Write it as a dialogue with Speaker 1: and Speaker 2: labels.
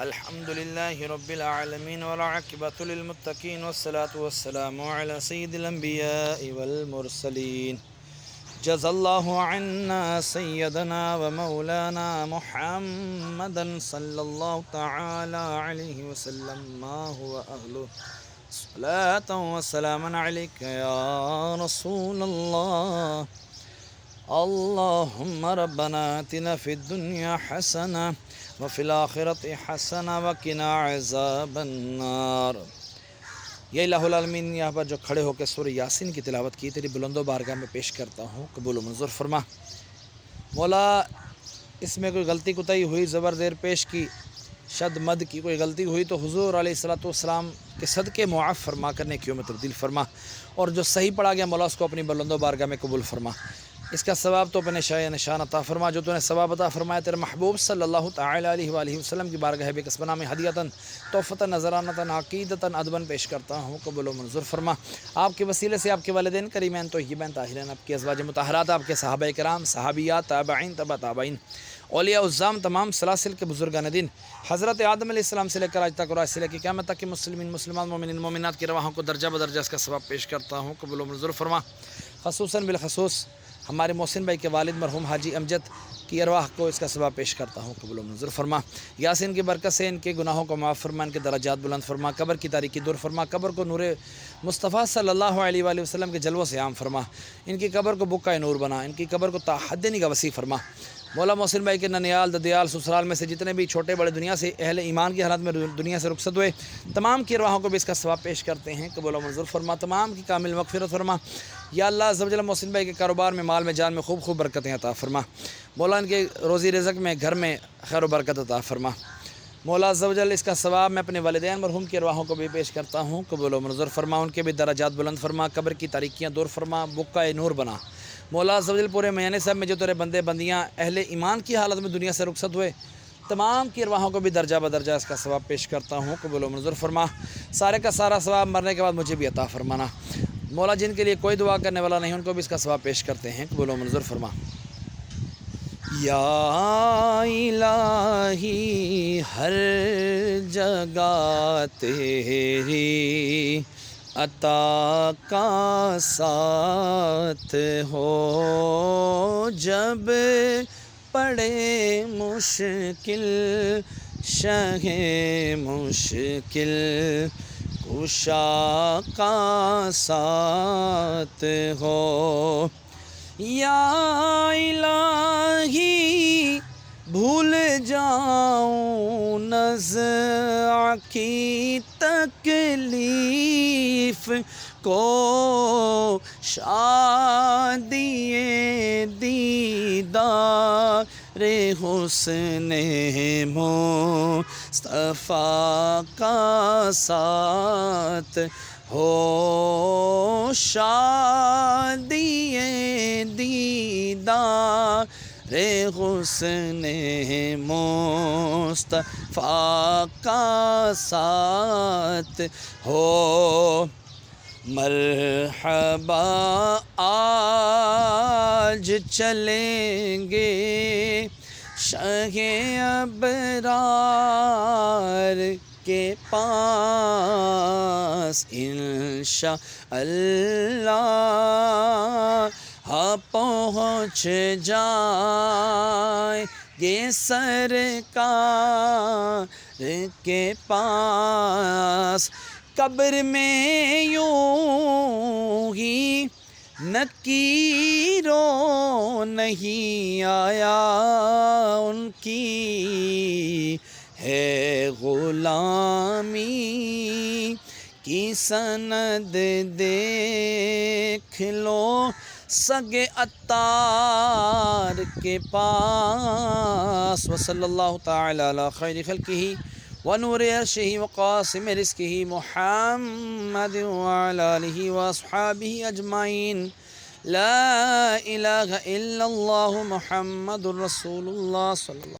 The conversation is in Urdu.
Speaker 1: الحمد لله رب العالمين والعاقبة للمتقين والصلاة والسلام على سيد الأنبياء والمرسلين. جزا الله عنا سيدنا ومولانا محمدا صلى الله تعالى عليه وسلم ما هو أهله. صلاة وسلاما عليك يا رسول الله. اللهم ربنا آتنا في الدنيا حسنة وفي الآخرة حسنة وقنا عذاب النار. یہ الہ العالمین یہاں پر جو کھڑے ہو کے سورہ یاسین کی تلاوت کی تیری بلند و بارگاہ میں پیش کرتا ہوں، قبول و منظور فرما. مولا اس میں کوئی غلطی کوتاہی ہوئی، زبر زیر پیش کی، شد مد کی کوئی غلطی ہوئی تو حضور علیہ الصلوۃ والسلام کے صدقے معاف فرما کرنے کیوں میں تبدیل فرما، اور جو صحیح پڑھا گیا مولا اس کو اپنی بلند و بارگاہ میں قبول فرما. اس کا ثواب تو اپنے شایع نشان عطا فرما جو تو نے ثواب عطا فرمایا تیرے محبوب صلی اللہ تعالی علیہ وآلہ وسلم کی بارگاہ بے کسبنا میں ہدیتاً تحفتاً نذرانتاً عقیدتاً ادباً پیش کرتا ہوں، قبول و منظور فرما. آپ کے وسیلے سے آپ کے والدین کریمین طیبین طاہرین، آپ کے ازواج مطہرات، آپ کے صحابہ کرام، صحابیات، تابعین، تبع تابعین، اولیاء الزام، تمام سلاسل کے بزرگان دین، حضرت آدم علیہ السلام سے لے کر آج تک اور آج سے لے کے قیامت تک کے مسلمین مسلمان مومنین مومنات کی رواحوں کو درجہ بدرجہ اس کا ثواب پیش کرتا ہوں، قبول و منظور فرما. خصوصاً بالخصوص ہمارے محسن بھائی کے والد مرحوم حاجی امجد کی ارواح کو اس کا ثواب پیش کرتا ہوں، قبول و منظور فرما. یاسین کی برکت سے ان کے گناہوں کو معاف فرما، ان کے درجات بلند فرما، قبر کی تاریکی دور فرما، قبر کو نور مصطفیٰ صلی اللہ علیہ وآلہ وسلم کے جلووں سے عام فرما، ان کی قبر کو بقعہ نور بنا، ان کی قبر کو تا حد نگاہ وسیع فرما. مولا محسن بھائی کے ننیال ددیال سسرال میں سے جتنے بھی چھوٹے بڑے دنیا سے اہل ایمان کی حالت میں دنیا سے رخصت ہوئے، تمام کی ارواحوں کو بھی اس کا ثواب پیش کرتے ہیں، قبول و منظور فرما. تمام کی کامل مغفرت فرما. یا اللہ عز و جل محسن بھائی کے کاروبار میں، مال میں، جان میں خوب خوب برکتیں عطا فرما. مولا ان کے روزی رزق میں، گھر میں خیر و برکت عطا فرما. مولا عز و جل اس کا ثواب میں اپنے والدین مرحوم کی ارواحوں کو بھی پیش کرتا ہوں، قبول و منظور فرما. ان کے بھی درجات بلند فرما، قبر کی تاریکیاں دور فرما، بقعہ نور بنا. مولا عز و جل پورے میاں صاحب میں جو تیرے بندے بندیاں اہل ایمان کی حالت میں دنیا سے رخصت ہوئے، تمام کی ارواحوں کو بھی درجہ بدرجہ اس کا ثواب پیش کرتا ہوں، قبول و منظور فرما. سارے کا سارا ثواب مرنے کے بعد مجھے بھی عطا فرمانا. مولا جن کے لیے کوئی دعا کرنے والا نہیں، ان کو بھی اس کا ثواب پیش کرتے ہیں، قبول و منظور فرما. یا الہی ہر جگہ تیری عطا کا ساتھ ہو، جب پڑے مشکل شہ مشکل کشا کا ساتھ ہو. یا الہی بھول جاؤں نزع کی تکلیف کو، شادی دیدار حسن مصطفیٰ کا ساتھ ہو، شادی دیدار حسن مصطفیٰ کا ساتھ ہو. مرحبا آج چلیں گے شہ ابرار کے پاس، انشاء اللہ پہنچ جائیں گے سرکار کے پاس. قبر میں یوں ہی نکیروں نہیں آیا، ان کی ہے غلامی کی سند دیکھ لو سگے عطار کے پاس. وصلی اللہ تعالی علی خیر خلقہ ونور عرشہ وقاسم رزقہ محمد وعلی آلہ واصحابہ اجمعین. لا الہ الا اللہ محمد رسول اللہ صلی اللہ